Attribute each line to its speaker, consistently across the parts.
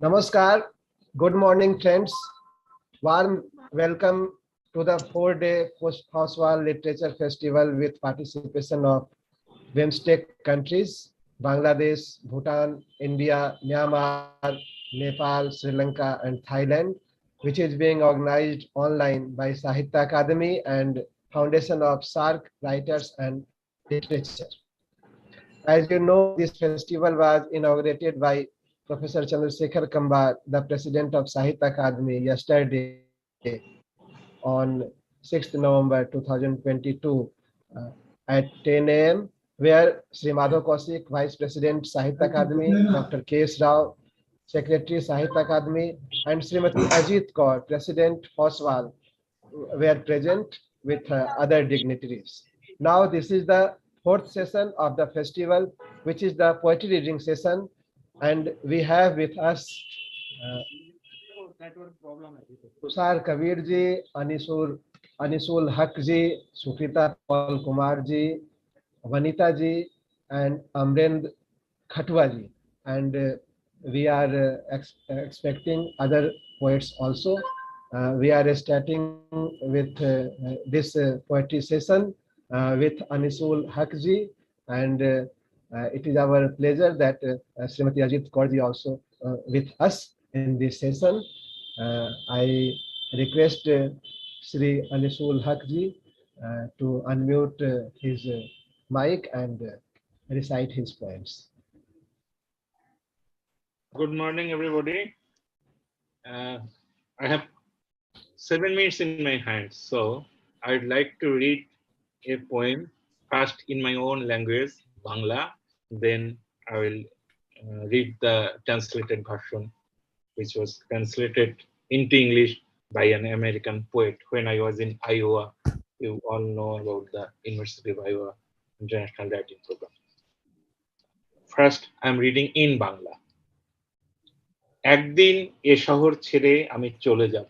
Speaker 1: Namaskar. Good morning, friends. Warm welcome to the 4-day Post-Household Literature Festival with participation of BIMSTEC countries, Bangladesh, Bhutan, India, Myanmar, Nepal, Sri Lanka, and Thailand, which is being organized online by Sahitya Academy and Foundation of SARC Writers and Literature. As you know, this festival was inaugurated by Professor Chandrasekhar Kambar, the president of Sahitya Academy, yesterday on 6th November 2022 uh, at 10 a.m., where Sri Madhav Kaushik, Vice President Sahitya Academy, Dr. K.S. Rao, Secretary Sahitya Academy, and Srimati Ajit Kaur, President Hoswal, were present with other dignitaries. Now, this is the fourth session of the festival, which is the poetry reading session, and we have with us uh, Tushar Kabir ji, Anisul Haq ji, Sukrita Paul Kumar ji, Vanita ji, and Amrend Khatwa ji. And we are expecting other poets also. We are starting with this poetry session with Anisul Haqji, and it is our pleasure that Srimati Ajit Kaurji also with us in this session. I request Sri Anisul Haqji to unmute his mic and recite his poems.
Speaker 2: Good morning, everybody. I have 7 minutes in my hand, so I'd like to read a poem first in my own language, Bangla, then I will read the translated version, which was translated into English by an American poet when I was in Iowa. You all know about the University of Iowa International Writing Program. First, I'm reading in Bangla. একদিন এ শহর ছেড়ে আমি চলে যাব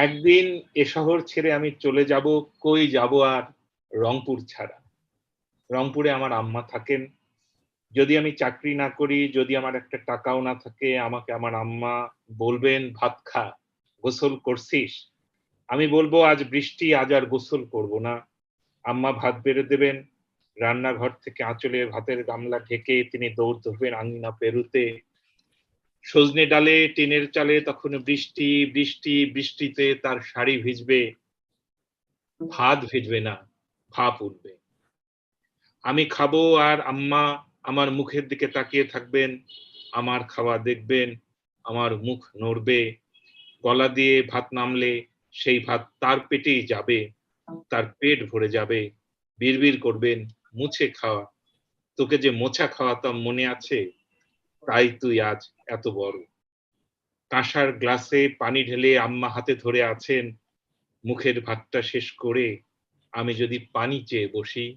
Speaker 2: একদিন এ শহর ছেড়ে আমি চলে যাব কই যাব আর রংপুর ছাড়া রংপুরে আমার আম্মা থাকেন যদি আমি চাকরি না করি যদি আমার একটা টাকাও না থাকে আমাকে আমার আম্মা বলবেন ভাত খা গোসল করছিস আমি বলবো আজ বৃষ্টি আজ আর গোসল করব না আম্মা ভাত বেড়ে দেবেন রান্নাঘর থেকে আঁচলে ভাতের গামলা ঢেকে তিনি দৌড় ধরবেন আঙিনা পেরুতে সজনে ডালে টিনের চালে তখন বৃষ্টি বৃষ্টি বৃষ্টিতে তার শাড়ি ভিজবে ভাত ভিজবে না ভাপ উঠবে আমি খাবো আর আম্মা আমার মুখের দিকে তাকিয়ে থাকবেন আমার খাওয়া দেখবেন আমার মুখ নড়বে গলা দিয়ে ভাত নামলে সেই ভাত তার পেটেই যাবে তার পেট ভরে যাবে বিড়বিড় করবেন মুছে খাওয়া তোকে যে মোছা খাওয়াতাম মনে আছে তাই তুই আজ এত বড় কাঁসার গ্লাসে পানি ঢেলে আম্মা হাতে ধরে আছেন মুখের ভাতটা শেষ করে আমি যদি পানি চেয়ে বসি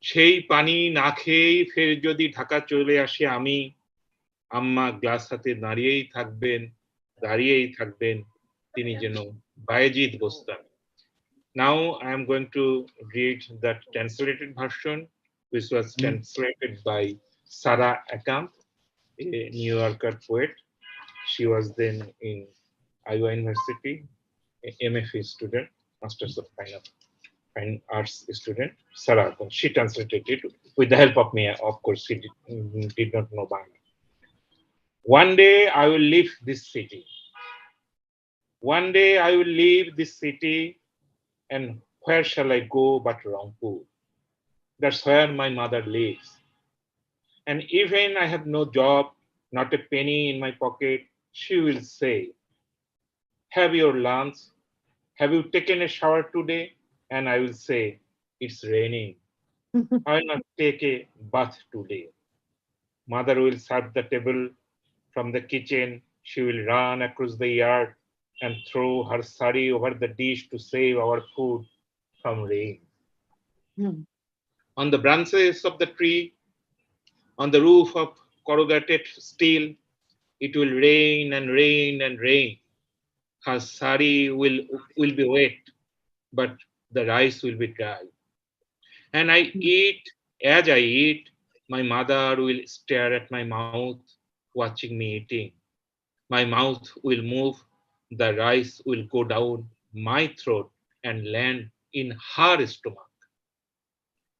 Speaker 2: সেই পানি না খেয়েই ফের যদি ঢাকা চলে আসে আমি আম্মা গ্লাস হাতে দাঁড়িয়েই থাকবেন তিনি যেন Bayezid Bostami Now I am going to read the translated version which was translated by Sarah Akamp, a New Yorker poet. She was then in Iowa University, a MFA student, Masters of Fine Arts student. Sarah, she translated it with the help of me. Of course, she did not know Bangla. One day I will leave this city. One day I will leave this city, and where shall I go but Rangpur? That's where my mother lives. And even I have no job, not a penny in my pocket, she will say, have your lunch? Have you taken a shower today? And I will say, it's raining. I will not take a bath today. Mother will serve the table from the kitchen. She will run across the yard and throw her sari over the dish to save our food from rain. On the branches of the tree, on the roof of corrugated steel, it will rain and rain and rain. Her sari will be wet, but the rice will be dry. And I eat, as I eat, my mother will stare at my mouth. watching me eating. My mouth will move, the rice will go down my throat and land in her stomach.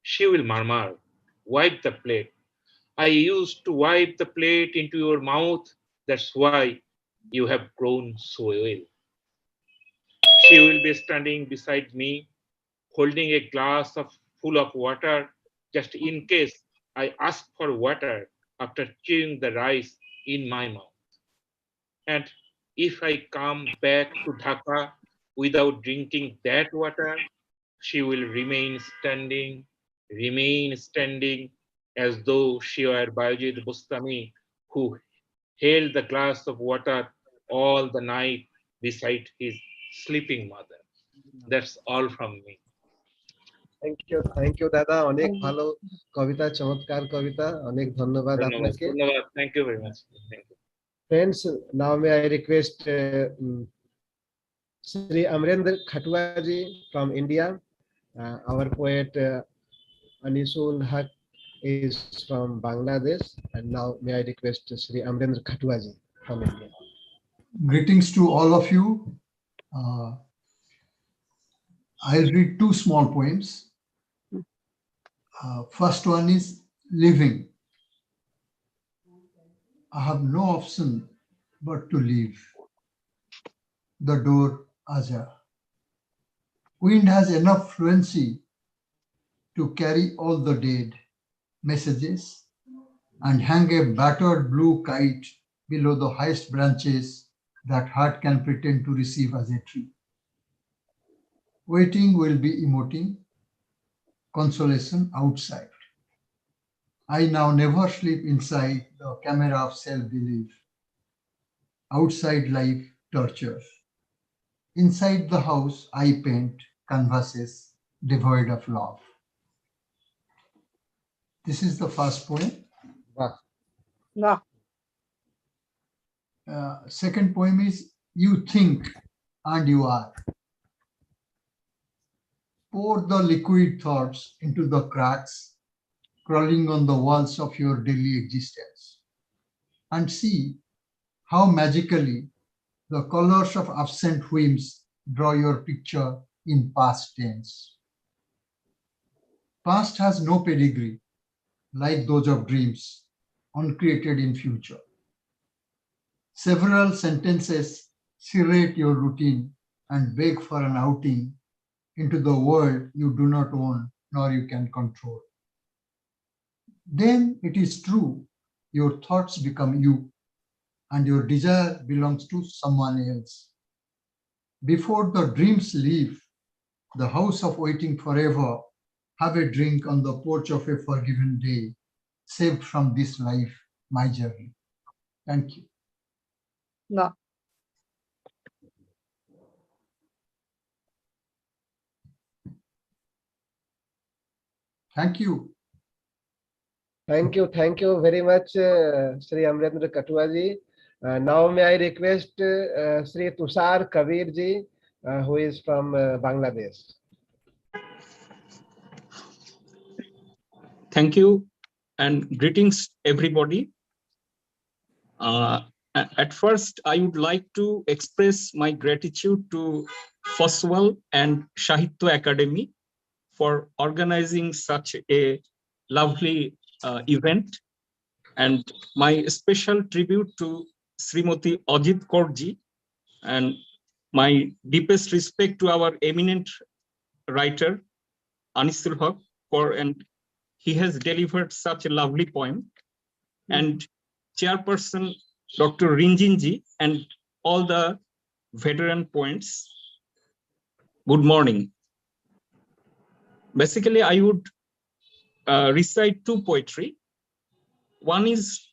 Speaker 2: She will murmur, wipe the plate. I used to wipe the plate into your mouth. That's why you have grown so well. She will be standing beside me, holding a glass full of water, just in case I ask for water after chewing the rice in my mouth. And if I come back to Dhaka without drinking that water, she will remain standing as though she were Bayezid Bustami, who held the glass of water all the night beside his sleeping mother. That's all from me.
Speaker 1: Thank you দাদা, অনেক ভালো কবিতা, চমৎকার কবিতা, অনেক ধন্যবাদ আপনাকে।
Speaker 2: ধন্যবাদ, thank you very much.
Speaker 1: Friends, now may I request Sri Amrendra Khatwaji from India. Our poet Anisul Haq is from Bangladesh, and now may I request Sri Amrendra Khatwaji from India.
Speaker 3: Greetings to all of you. I'll read two small poems. First one is Living. I have no option but to leave. The door ajar. Wind has enough fluency to carry all the dead messages and hang a battered blue kite below the highest branches that heart can pretend to receive as a tree. Waiting will be emoting, consolation outside. I now never sleep inside the camera of self-belief. Outside life torture. Inside the house I paint canvases devoid of love. This is the first poem.
Speaker 4: No.
Speaker 3: Second poem is You Think and You Are. Pour the liquid thoughts into the cracks crawling on the walls of your daily existence and see how magically the colors of absent whims draw your picture in past tense. Past has no pedigree like those of dreams uncreated in future. Several sentences serrate your routine and beg for an outing into the world you do not own nor you can control. Then it is true, your thoughts become you and your desire belongs to someone else. Before the dreams leave the house of waiting forever, have a drink on the porch of a forgiven day, saved from this life, my journey. Thank you.
Speaker 4: No.
Speaker 3: Thank you.
Speaker 1: Thank you very much, Sri Amrendra Khatwaji. Now may I request Sri Tushar Kabirji, who is from Bangladesh.
Speaker 5: Thank you and greetings everybody. At first, I would like to express my gratitude to Foswal and Sahitya Academy for organizing such a lovely event, and my special tribute to Srimati Ajit Kaurji, and my deepest respect to our eminent writer Anisul Haq, and he has delivered such a lovely poem, and chairperson Dr. Rinjinji and all the veteran poets. Good morning. Basically, I would recite two poetry. One is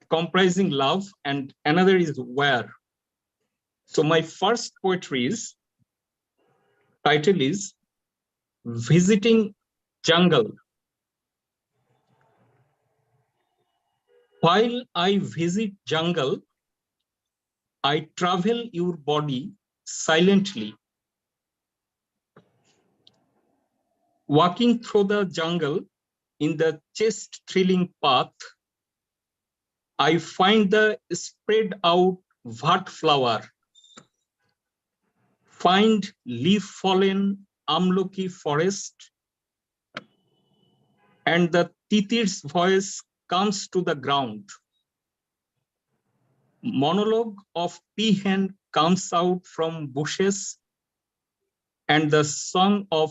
Speaker 5: comprising love and another is where. So my first poetry is, title is Visiting Jungle. While I visit jungle, I travel your body silently. Walking through the jungle in the chest-thrilling path, I find the spread out vat flower, find leaf-fallen amloki forest, and the titir's voice comes to the ground. Monologue of peahen comes out from bushes, and the song of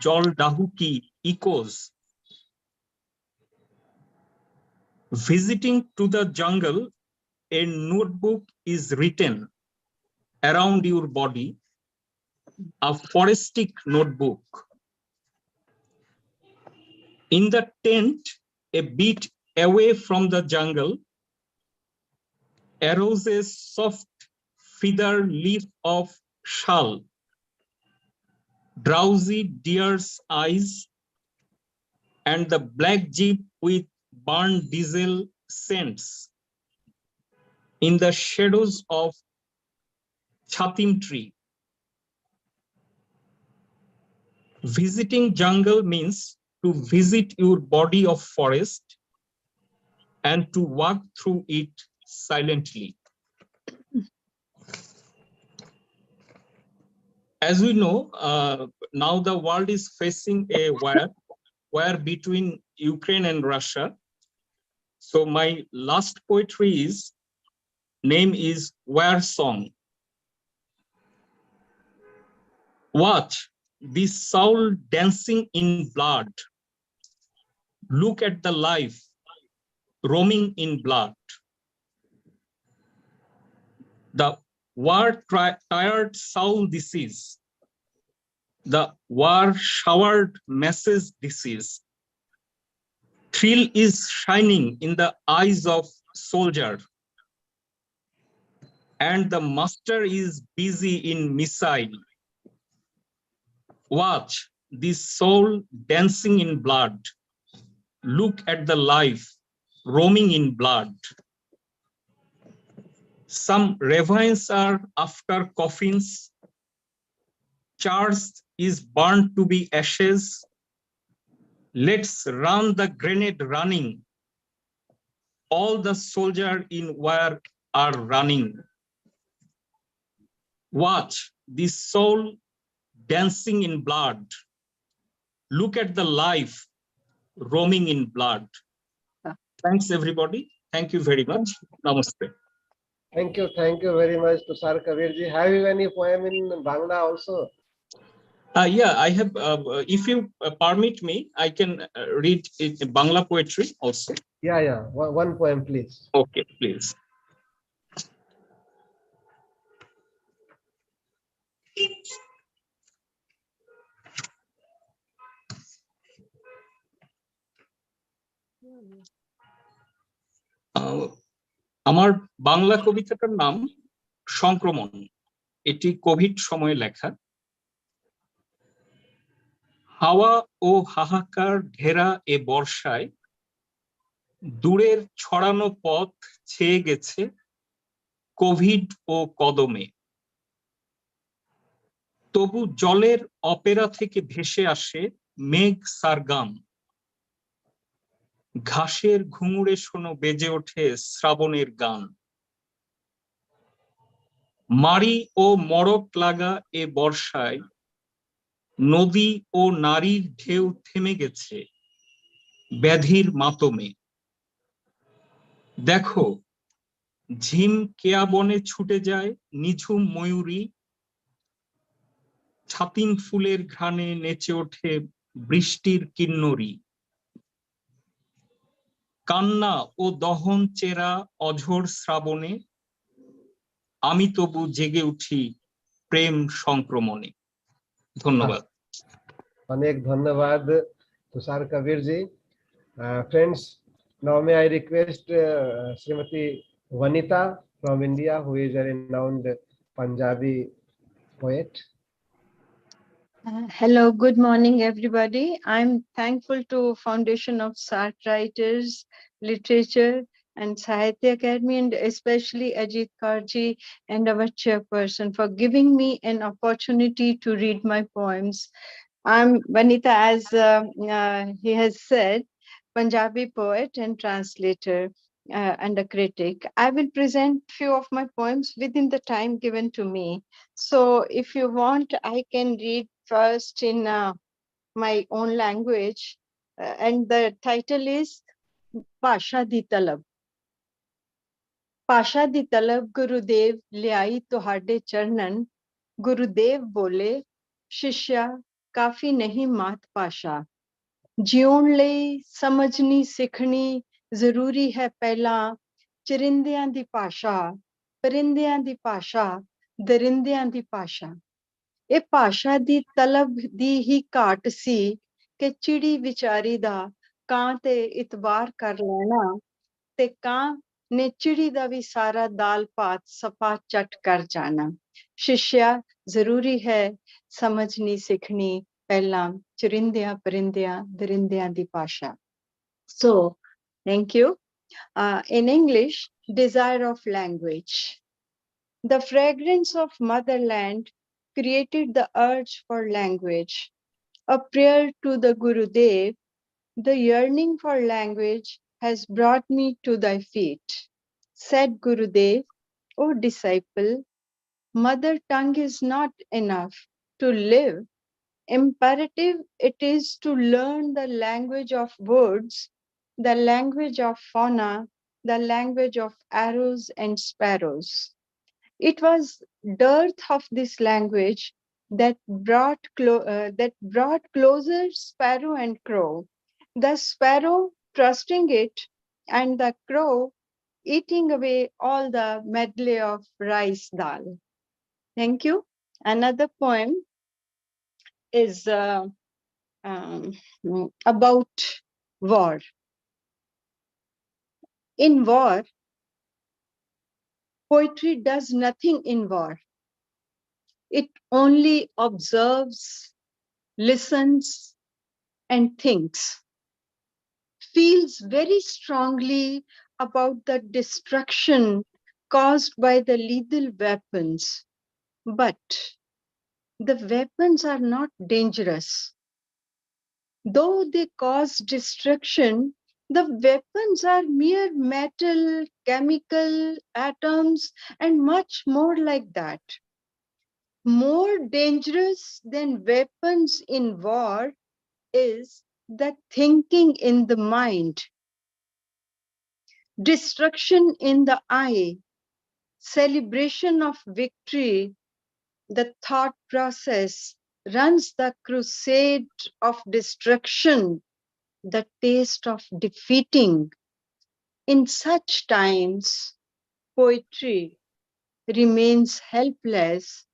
Speaker 5: Jol Dahuki echoes. Visiting to the jungle, a notebook is written around your body, a forestic notebook. In the tent, a bit away from the jungle, arose a soft feather leaf of shal, drowsy deer's eyes, and the black jeep with burned diesel scents in the shadows of Chatim tree. Visiting jungle means to visit your body of forest and to walk through it silently. As we know, now the world is facing a war between Ukraine and Russia. So my last poetry name is War Song. Watch this soul dancing in blood. Look at the life roaming in blood. The war-tired soul disease. The war-showered masses disease. Thrill is shining in the eyes of soldier. And the master is busy in missile. Watch this soul dancing in blood. Look at the life roaming in blood. Some ravines are after coffins. Church is burned to be ashes. Let's run the grenade running. All the soldiers in war are running. Watch this soul dancing in blood. Look at the life roaming in blood. Thanks, everybody. Thank you very much. Namaste.
Speaker 1: Thank you very much, Tushar Kabirji. Have you any poem in Bangla also?
Speaker 5: Yeah, I have. If you permit me, I can read it in Bangla poetry also.
Speaker 1: Yeah. One poem, please.
Speaker 5: Okay, please. আমার বাংলা কবিতাটার নাম সংক্রমণ। এটি Covid সময়ে লেখা। হাওয়া ও হাহাকার ঘেরা এ বর্ষায় দূরের ছড়ানো পথ ছেয়ে গেছে কোভিড ও কদমে। তবু জলের অপেরা থেকে ভেসে আসে মেঘ সারগাম। ঘাসের ঘুঙুরে শোনো বেজে ওঠে শ্রাবণের গান। মারি ও মড়ক লাগা এ বর্ষায় নদী ও নারীর ঢেউ থেমে গেছে ব্যাধির মাতমে। দেখো ঝিম কেয়া বনে ছুটে যায় নিঝুম ময়ূরী। ছাতিম ফুলের ঘ্রাণে নেচে ওঠে বৃষ্টির কিন্নরী। কান্না ও দহন চেরা অঝোর শ্রাবণে আমি তবু জেগে উঠি প্রেম সংক্রমণে। ধন্যবাদ।
Speaker 1: অনেক ধন্যবাদ তুষার কবিরজি। Friends, now may I request Srimati Vanita from India, who is a renowned Punjabi poet.
Speaker 4: Hello, good morning, everybody. I'm thankful to Foundation of Sart Writers, Literature and Sahitya Academy, and especially Ajit Karji and our chairperson for giving me an opportunity to read my poems. I'm Vanita, as he has said, Punjabi poet and translator and a critic. I will present few of my poems within the time given to me. So if you want, I can read first in my own language. And the title is Pasha Di Talab. ਪਾਸ਼ਾ ਦੀ ਤਲਬ ਗੁਰੂਦੇਵ ਲਿਆਈ ਤੁਹਾਡੇ ਚਰਨਨ ਗੁਰੂਦੇਵ ਬੋਲੇ ਸ਼ਿਸ਼ਿਆ ਕਾਫੀ ਨਹੀਂ ਮਾਤ ਪਾਸ਼ਾ ਜਿਉਣ ਲਈ ਸਮਝਣੀ ਸਿੱਖਣੀ ਜ਼ਰੂਰੀ ਹੈ ਪਹਿਲਾਂ ਚਰਿੰਦਿਆਂ ਦੀ ਭਾਸ਼ਾ ਪਰਿੰਦਿਆਂ ਦੀ ਭਾਸ਼ਾ ਦਰਿੰਦਿਆਂ ਦੀ ਭਾਸ਼ਾ ਇਹ ਭਾਸ਼ਾ ਦੀ ਤਲਬ ਦੀ ਹੀ ਘਾਟ ਸੀ ਕਿ ਚਿੜੀ ਵਿਚਾਰੀ ਦਾ ਕਾਂ ਤੇ ਇਤਬਾਰ ਕਰ ਲੈਣਾ ਤੇ ਕਾਂ ਨੇ ਚਿੜੀ ਦਾ ਵੀ ਸਾਰਾ ਦਾਲ ਭਾਤ ਸਪਾ ਚੱਟ ਕਰ ਜਾਣਾ ਸ਼ਿਸ਼ਿਆ ਜ਼ਰੂਰੀ ਹੈ ਸਮਝਣੀ ਸਿੱਖਣੀ ਪਹਿਲਾਂ ਚਰਿੰਦਿਆਂ ਪਰਿੰਦਿਆਂ ਦਰਿੰਦਿਆਂ ਦੀ ਭਾਸ਼ਾ So, thank you. In English, desire of language. The fragrance of motherland created the urge for language. A prayer to the Gurudev, the yearning for language has brought me to thy feet. Said Gurudev, O disciple, mother tongue is not enough to live. Imperative it is to learn the language of words, the language of fauna, the language of arrows and sparrows. It was dearth of this language that brought closer sparrow and crow. The sparrow trusting it, and the crow eating away all the medley of rice dal. Thank you. Another poem is about war. In war, poetry does nothing in war. It only observes, listens, and thinks, feels very strongly about the destruction caused by the lethal weapons. But the weapons are not dangerous. Though they cause destruction, the weapons are mere metal, chemical, atoms, and much more like that. More dangerous than weapons in war is the thinking in the mind, destruction in the eye, celebration of victory. The thought process runs the crusade of destruction, the taste of defeating. In such times, poetry remains helpless,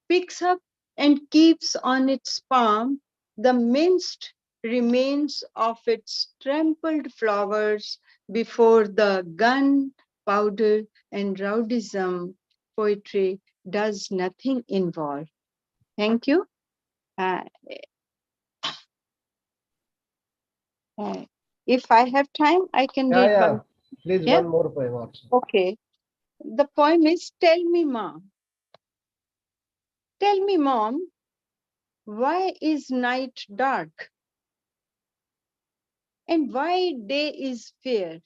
Speaker 4: picks up and keeps on its palm the minced remains of its trampled flowers before the gun, powder, and rowdyism. Poetry does nothing in war. Thank you. If I have time, I can read
Speaker 1: Yeah.
Speaker 4: one.
Speaker 1: Please,
Speaker 4: Yeah?
Speaker 1: one more poem also.
Speaker 4: Okay. The poem is Tell Me, Ma. Tell me, Mom, why is night dark? And why day is fair?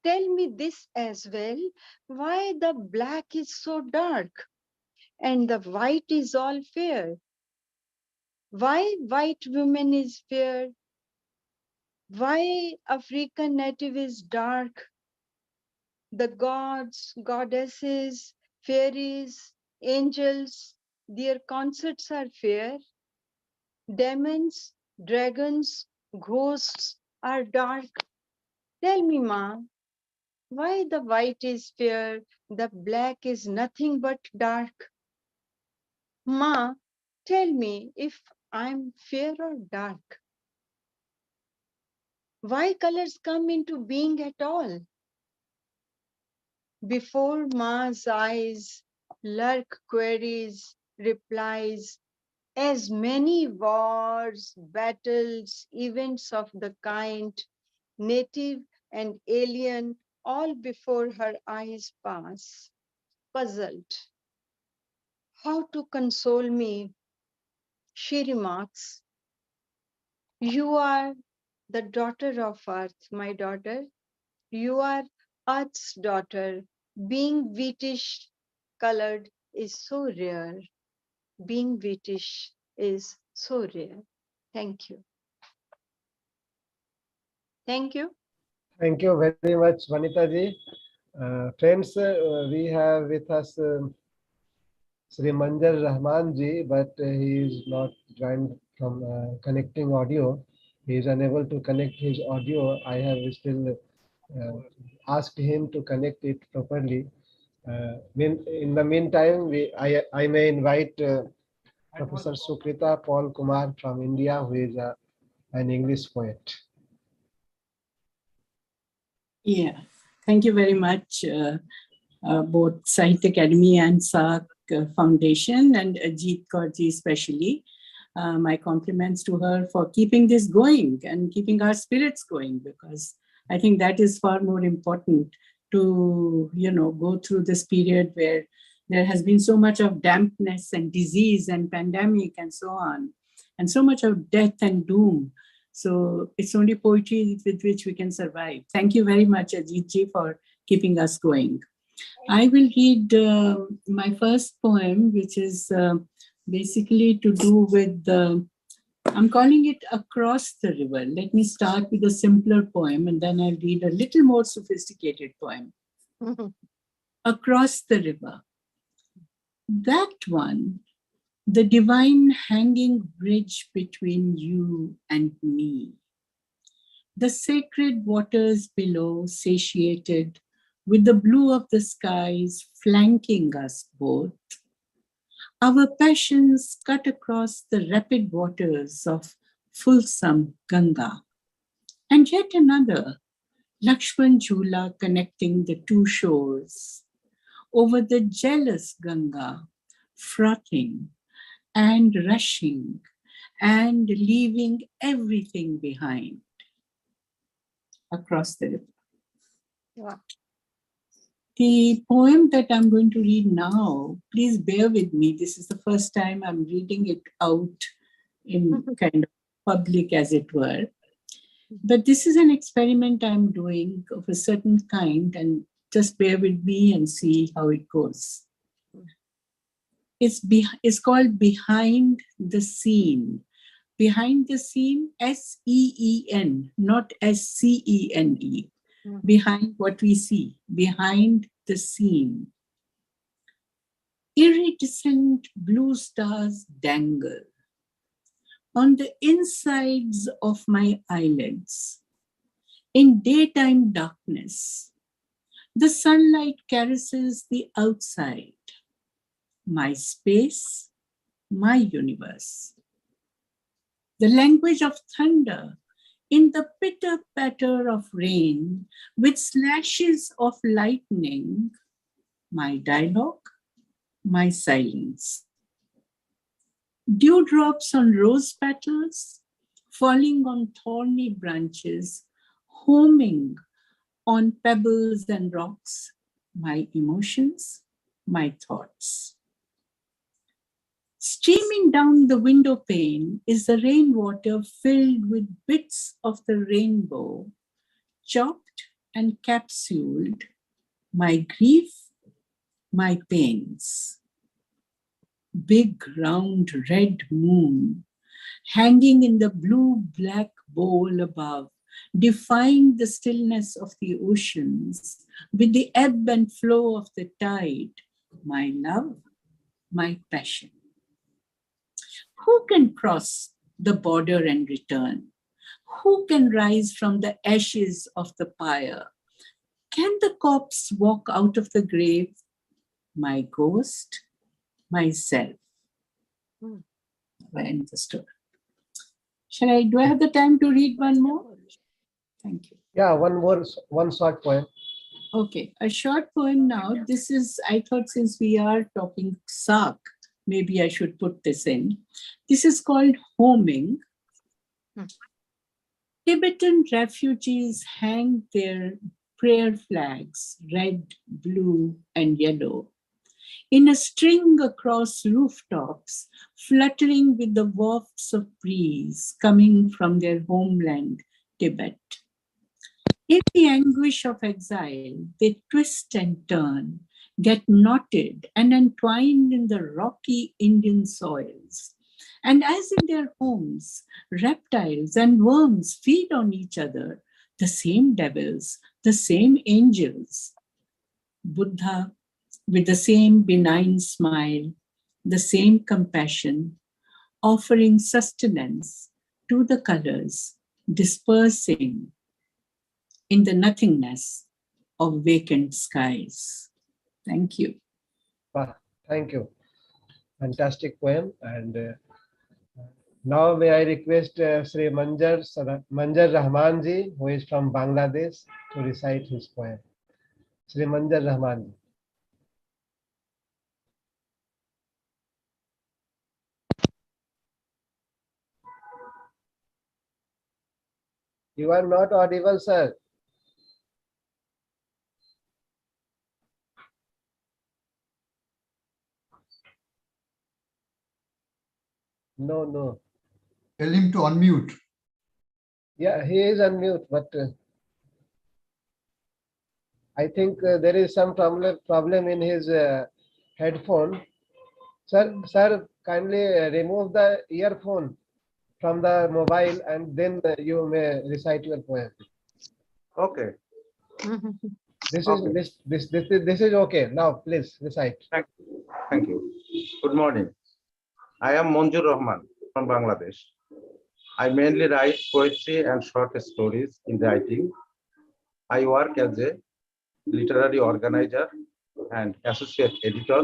Speaker 4: Tell me this as well, why the black is so dark and the white is all fair? Why white woman is fair? Why African native is dark? The gods, goddesses, fairies, angels, their concerts are fair. Demons, dragons, ghosts are dark. Tell me, Ma, why the white is fair, the black is nothing but dark? Ma, tell me if I'm fair or dark. Why colors come into being at all? Before Ma's eyes lurk queries, replies, as many wars, battles, events of the kind, native and alien, all before her eyes pass. Puzzled, how to console me? She remarks, you are the daughter of earth, my daughter. You are earth's daughter. Being wheatish colored is so rare. Being wheatish is so rare. Thank you. Thank you.
Speaker 1: Thank you very much, Vanita ji. Friends, we have with us Sri Manjar Rahman ji, but he is not joined from connecting audio. He is unable to connect his audio. I have still asked him to connect it properly. In the meantime, I may invite Professor Sukrita Paul Kumar from India, who is an English poet.
Speaker 6: Yeah, thank you very much, both Sahitya Academy and SAARC Foundation, and Ajit Kaurji especially. My compliments to her for keeping this going and keeping our spirits going, because I think that is far more important to, go through this period where there has been so much of dampness and disease and pandemic and so on, and so much of death and doom. So it's only poetry with which we can survive. Thank you very much, Ajit ji, for keeping us going. I will read my first poem, which is basically to do with, I'm calling it Across the River. Let me start with a simpler poem, and then I'll read a little more sophisticated poem. Across the river. That one, the divine hanging bridge between you and me. The sacred waters below, satiated with the blue of the skies flanking us both. Our passions cut across the rapid waters of fulsome Ganga. And yet another, Lakshman Jhula connecting the two shores. Over the jealous Ganga, frothing and rushing and leaving everything behind. Across the river.
Speaker 4: Wow.
Speaker 6: The poem that I'm going to read now, please bear with me. This is the first time I'm reading it out in kind of public, as it were. But this is an experiment I'm doing of a certain kind, and just bear with me and see how it goes. It's called Behind the Scene. Behind the Scene, S-E-E-N, not S-C-E-N-E. Behind what we see, behind the scene. Iridescent blue stars dangle on the insides of my eyelids. In daytime darkness, the sunlight caresses the outside, my space, my universe. The language of thunder in the pitter-patter of rain with slashes of lightning, my dialogue, my silence. Dewdrops on rose petals, falling on thorny branches, homing on pebbles and rocks, my emotions, my thoughts. Streaming down the window pane is the rainwater filled with bits of the rainbow, chopped and capsuled, my grief, my pains. Big round red moon hanging in the blue-black bowl above, defying the stillness of the oceans with the ebb and flow of the tide, my love, my passion. Who can cross the border and return? Who can rise from the ashes of the pyre? Can the corpse walk out of the grave? My ghost, myself. I end the story. Do I have the time to read one more? Thank you.
Speaker 1: Yeah, one short poem.
Speaker 6: Okay, a short poem now. This is, I thought since we are talking SAARC, maybe I should put this in. This is called Homing. Tibetan refugees hang their prayer flags, red, blue, and yellow, in a string across rooftops, fluttering with the wafts of breeze coming from their homeland Tibet. In the anguish of exile, they twist and turn, get knotted and entwined in the rocky Indian soils. And as in their homes, reptiles and worms feed on each other, the same devils, the same angels. Buddha, with the same benign smile, the same compassion, offering sustenance to the colors, dispersing in the nothingness of vacant skies. Thank you.
Speaker 1: Thank you. Fantastic poem. And now may I request Sri Manjar Rahman ji, who is from Bangladesh, to recite his poem. Sri Manjar Rahman ji. You are not audible, sir. No, no.
Speaker 3: Tell him to unmute.
Speaker 1: Yeah, he is on mute, but I think there is some problem in his headphone. Sir, kindly remove the earphone from the mobile and then you may recite your poem.
Speaker 7: Okay.
Speaker 1: This
Speaker 7: Okay.
Speaker 1: is okay. Now please recite.
Speaker 7: Thank you. Good morning. I am Manjur Rahman from Bangladesh. I mainly write poetry and short stories in writing. I work as a literary organizer and associate editor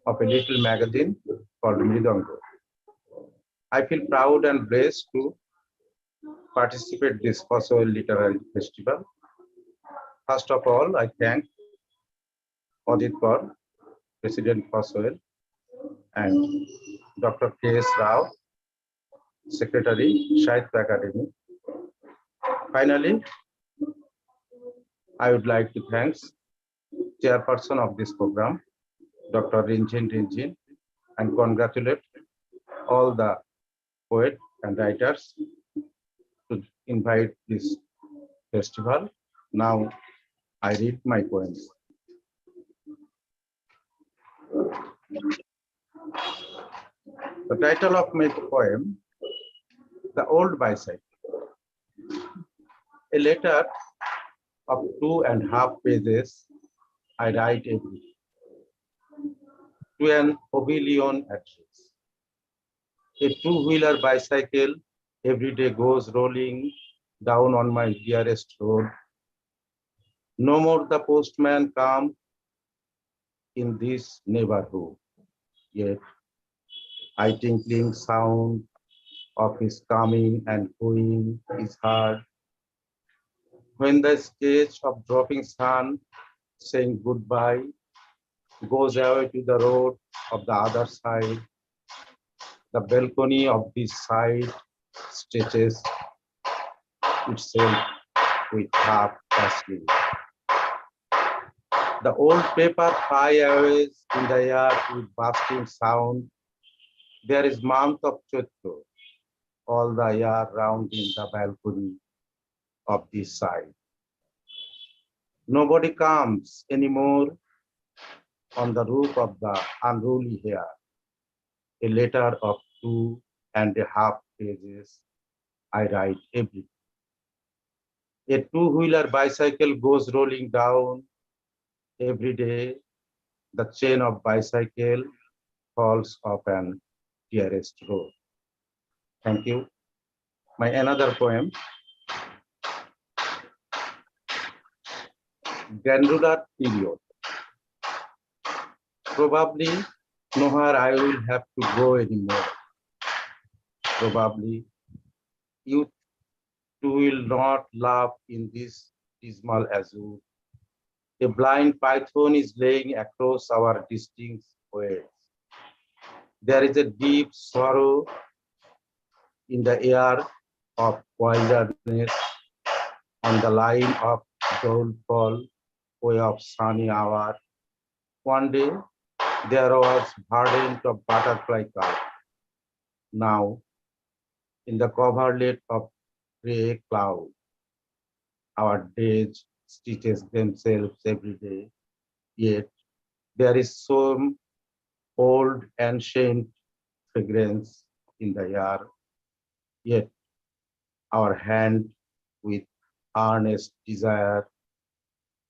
Speaker 7: of a little magazine called Mridanga. I feel proud and blessed to participate in this Fossil Literary Festival. First of all, I thank Ajit Kaur, President Fossil, and Dr. K.S. Rao, Secretary, Sahitya Academy. Finally, I would like to thank Chairperson of this program, Dr. Rinjin, and congratulate all the poets and writers to invite this festival. Now I read my poems. The title of my poem, The Old Bicycle. A letter of 2.5 pages I write every day to an Oblivion address. A two-wheeler bicycle every day goes rolling down on my dearest road. No more the postman come in this neighborhood. Yet I tinkling sound of his coming and going is heard. When the sketch of dropping sun saying goodbye goes away to the road of the other side, the balcony of this side stretches itself with half asleep. The old paper fly away in the air with bursting sound. There is month of Chaitra, all the year round in the balcony of this side. Nobody comes anymore on the roof of the unruly hair. A letter of 2.5 pages I write every day. A two-wheeler bicycle goes rolling down every day. The chain of bicycle falls off an dearest road. Thank you. My another poem, Granular Period. Probably nowhere I will have to go anymore. Probably you too will not laugh in this dismal azure. A blind python is laying across our distinct ways. There is a deep sorrow in the air of wilderness on the line of doleful way of sunny hour. One day there was verdant of butterfly color. Now in the coverlet of gray cloud. Our days stitches themselves every day, yet there is some old ancient fragrance in the air, yet our hand with earnest desire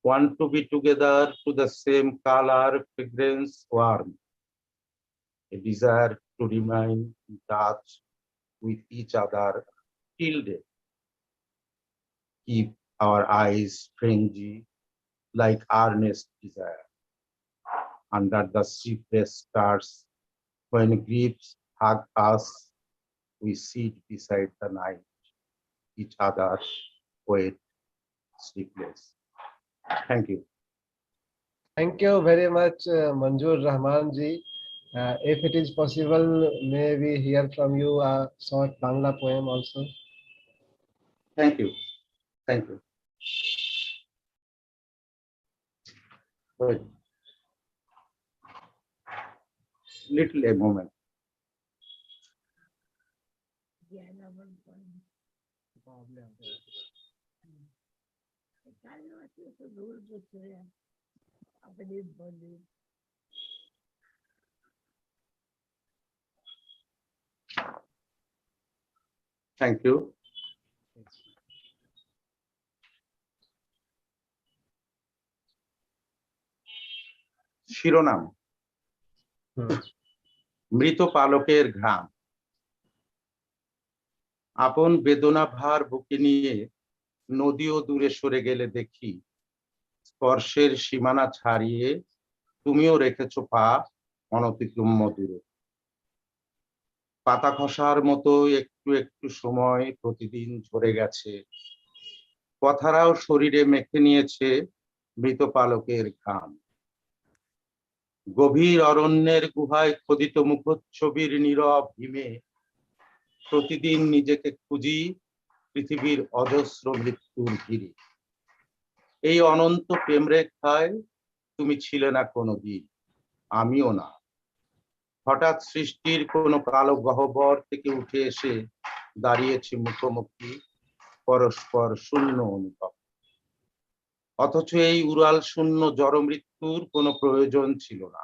Speaker 7: want to be together to the same color, fragrance, warmth, a desire to remain in touch with each other till death. Keep our eyes fringy like earnest desire under the sleepless stars. When griefs hug us, we sit beside the night, each other wait, sleepless. Thank you.
Speaker 1: Thank you very much, Manzoor Rahman ji. If it is possible, may we hear from you a short Bangla poem also?
Speaker 7: Thank you. Thank you. Wait. Little a moment. Thank you. শিরোনাম মৃত পালকের ঘ্রাণ। আপন বেদনা ভার বুকে নিয়ে নদীও দূরে সরে গেলে দেখি স্পর্শের সীমানা ছাড়িয়ে তুমিও রেখেছো পা অনতিক্রম্য দূরে। পাতা খসার মতো একটু একটু সময় প্রতিদিন ঝরে গেছে, কথারাও শরীরে মেখে নিয়েছে মৃত পালকের ঘ্রাণ। গভীর অরণ্যের গুহায় খোদিত মুখচ্ছবির নীরব হিমে প্রতিদিন নিজেকে খুঁজি পৃথিবীর অজস্র মৃত্যুর ভিড়ে। এই অনন্ত প্রেম রেখায় তুমি ছিলে না কোনোদিন, আমিও না। হঠাৎ সৃষ্টির কোনো কালো গহ্বর থেকে উঠে এসে দাঁড়িয়েছি মুখোমুখি পরস্পর শূন্য অনুভব। অথচ এই উড়াল শূন্য জড় মৃত্যুর কোনো প্রয়োজন ছিল না।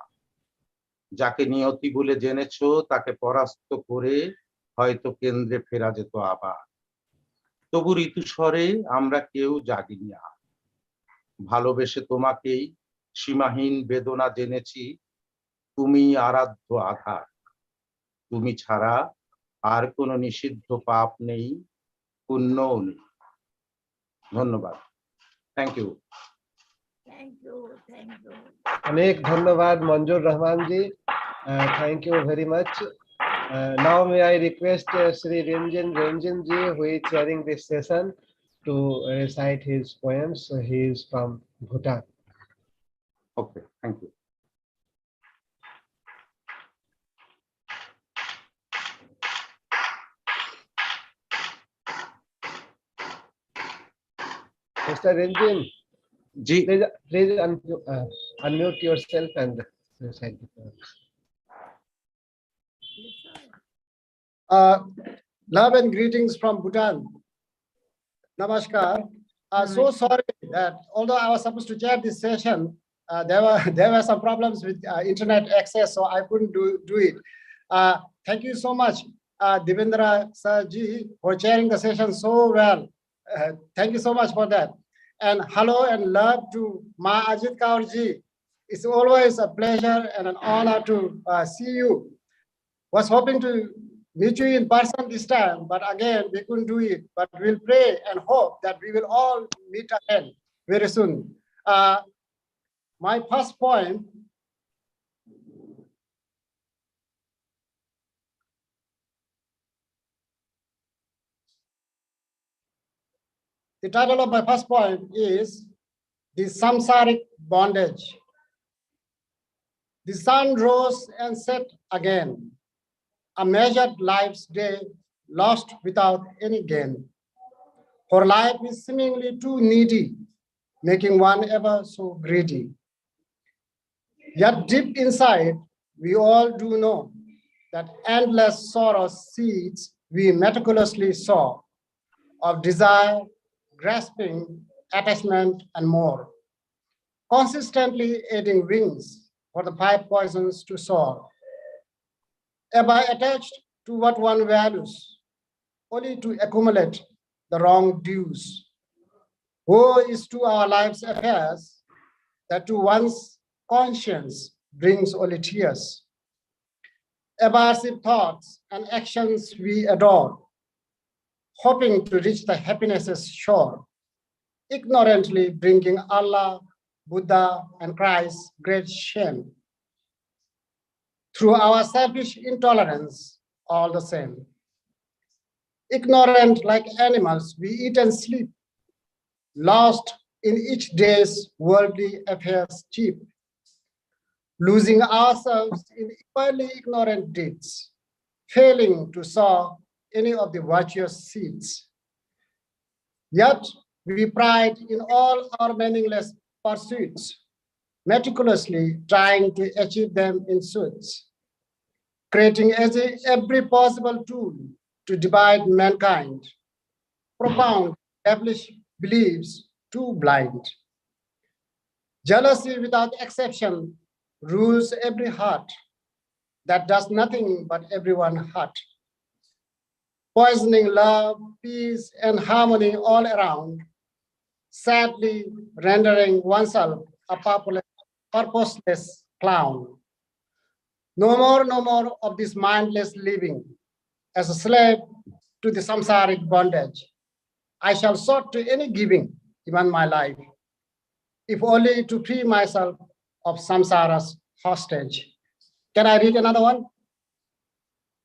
Speaker 7: যাকে নিয়তি বলে জেনেছো তাকে পরাস্ত করে হয়তো কেন্দ্রে ফেরা যেত আবার। তবু ঋতুস্বরে আমরা কেউ জাগিনি আর। ভালোবেসে তোমাকেই সীমাহীন বেদনা জেনেছি, তুমি আরাধ্য আধার। তুমি ছাড়া আর কোনো নিষিদ্ধ পাপ নেই, পুণ্যও নেই। ধন্যবাদ। Thank you.
Speaker 1: अनेक धन्यवाद मंजूर रहमान जी. Thank you very much. Now may I request Sri Ranjan ji, who is chairing this session, to recite his poems. So he is from Bhutan.
Speaker 7: Okay, thank you.
Speaker 1: Mr. Ranjan,
Speaker 7: Ji,
Speaker 1: please unmute yourself and recite the poems.
Speaker 8: Love and greetings from Bhutan. Namaskar. So sorry that although I was supposed to chair this session, there were some problems with internet access, so I couldn't do it. Thank you so much, Devendra Sirji, for chairing the session so well. Thank you so much for that. And hello and love to Ma Ajit Kaur ji. It's always a pleasure and an honor to see you. Was hoping to meet you in person this time, but again, we couldn't do it. But we'll pray and hope that we will all meet again very soon. My first poem, the title of my first poem is The Samsaric Bondage. The sun rose and set again, a measured life's day lost without any gain. For life is seemingly too needy, making one ever so greedy. Yet deep inside, we all do know that endless sorrow seeds we meticulously sow, of desire, grasping, attachment, and more, consistently adding wings for the five poisons to soar, ever attached to what one values, only to accumulate the wrong dues. Woe is to our life's affairs that to one's conscience brings only tears. Aversive thoughts and actions we adore, hoping to reach the happiness's shore, ignorantly bringing Allah, Buddha, and Christ great shame. Through our selfish intolerance, all the same. Ignorant like animals, we eat and sleep, lost in each day's worldly affairs cheap, losing ourselves in equally ignorant deeds, failing to sow any of the virtuous seeds. Yet we pride in all our meaningless pursuits, meticulously trying to achieve them in suits, creating every possible tool to divide mankind, propound established beliefs too blind. Jealousy without exception rules every heart that does nothing but everyone hurt, poisoning love, peace, and harmony all around, sadly rendering oneself a purposeless clown. No more of this mindless living as a slave to the samsaric bondage. I shall sort to any giving, even my life, if only to free myself of samsara's hostage. Can I read another one?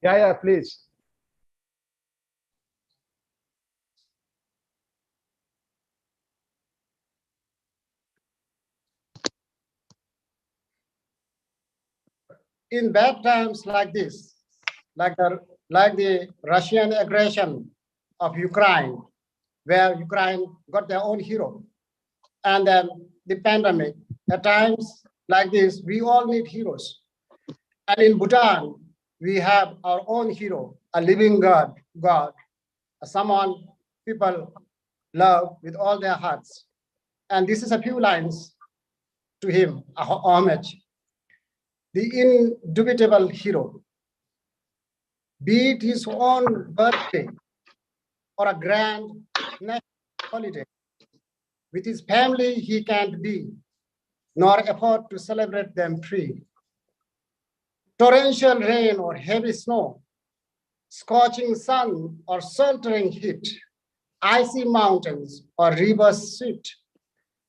Speaker 1: Yeah, please.
Speaker 8: In bad times like this, like the Russian aggression of Ukraine, where Ukraine got their own hero, and then the pandemic, at times like this, we all need heroes. And in Bhutan, we have our own hero, a living God, someone people love with all their hearts. And this is a few lines to him, a homage. The indubitable hero, be it his own birthday or a grand national holiday, with his family he can't be, nor afford to celebrate them free. Torrential rain or heavy snow, scorching sun or sweltering heat, icy mountains or rivers sweet,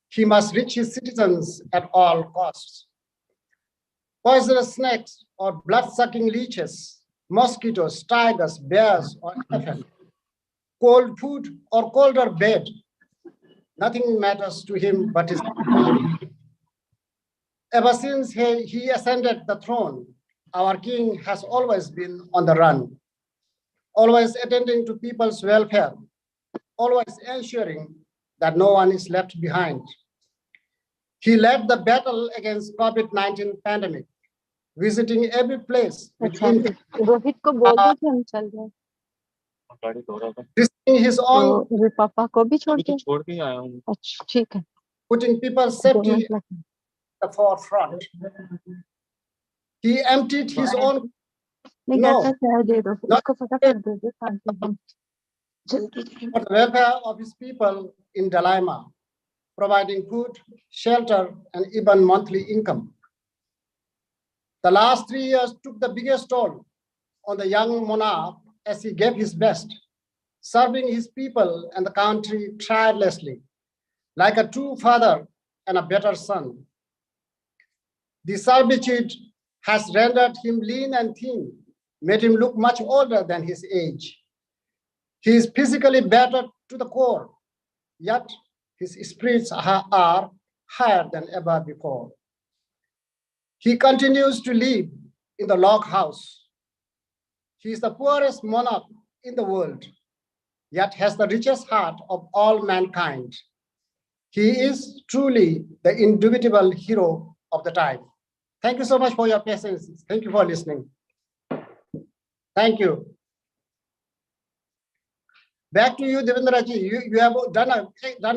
Speaker 8: he must reach his citizens at all costs. Poisonous snakes or blood-sucking leeches, mosquitoes, tigers, bears, or elephants, cold food or colder bed, nothing matters to him but his Ever since he ascended the throne, our king has always been on the run, always attending to people's welfare, always ensuring that no one is left behind. He led the battle against COVID-19 pandemic, visiting every place within
Speaker 4: Rohit को बोल दो कि हम चल रहे हैं
Speaker 8: risking his own,
Speaker 4: तो पापा को भी छोड़ के आया हूँ अच्छा ठीक है
Speaker 8: putting people's safety at the forefront. He emptied his own for the welfare of his people in dilemma, providing food, shelter, and even monthly income. The last 3 years took the biggest toll on the young monarch as he gave his best, serving his people and the country tirelessly, like a true father and a better son. The servitude has rendered him lean and thin, made him look much older than his age. He is physically battered to the core, yet his spirits are higher than ever before. He continues to live in the log house. He is the poorest monarch in the world, yet has the richest heart of all mankind. He is truly the indubitable hero of the time. Thank you so much for your patience. Thank you for listening. Thank you. Back to you, Devendra ji. You have done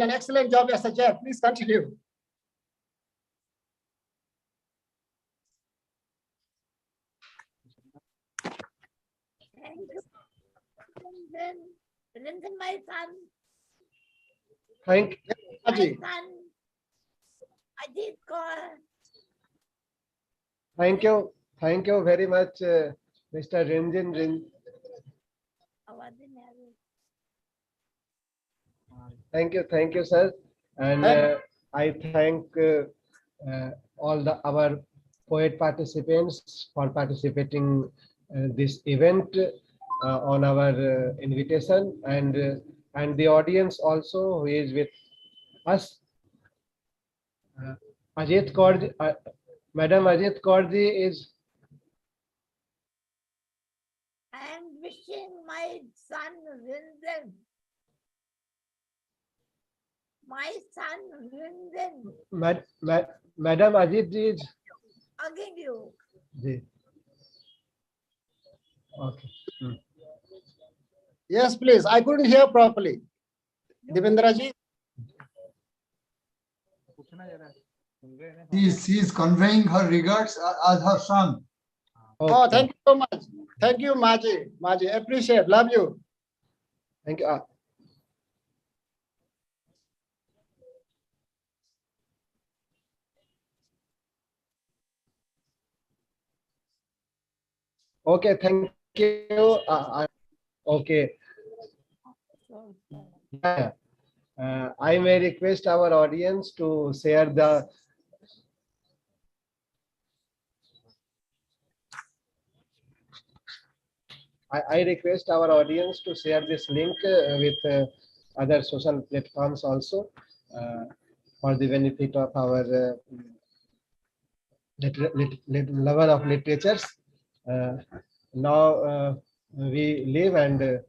Speaker 8: an excellent job as a chair. Please continue.
Speaker 9: Thank you. Ranjan, my son.
Speaker 1: Thank
Speaker 9: My
Speaker 8: Ji.
Speaker 9: son. Ajit Kaur.
Speaker 1: Thank you very much, Mr. Ranjan. Thank you, sir. And I thank all our poet participants for participating this event on our invitation, and the audience also who is with us. Ajit Kaur, Madam Ajit Kaur is.
Speaker 9: I am wishing my son Ranjan. My son Ranjan.
Speaker 1: Madam Ajit ji is.
Speaker 9: Again you.
Speaker 1: Ji. Okay.
Speaker 8: Yes, please. I couldn't hear properly. Devendra ji.
Speaker 3: She is conveying her regards as her son.
Speaker 1: Okay.
Speaker 8: Oh, thank you so much. Thank you, Maji. Maji, appreciate. Love you.
Speaker 1: Thank you. Okay, thank you. Okay. Yeah. I may request our audience to share the. I request our audience to share this link with other social platforms also for the benefit of our lover of literatures. Now we leave and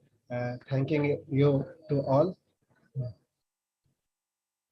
Speaker 1: thanking you to all.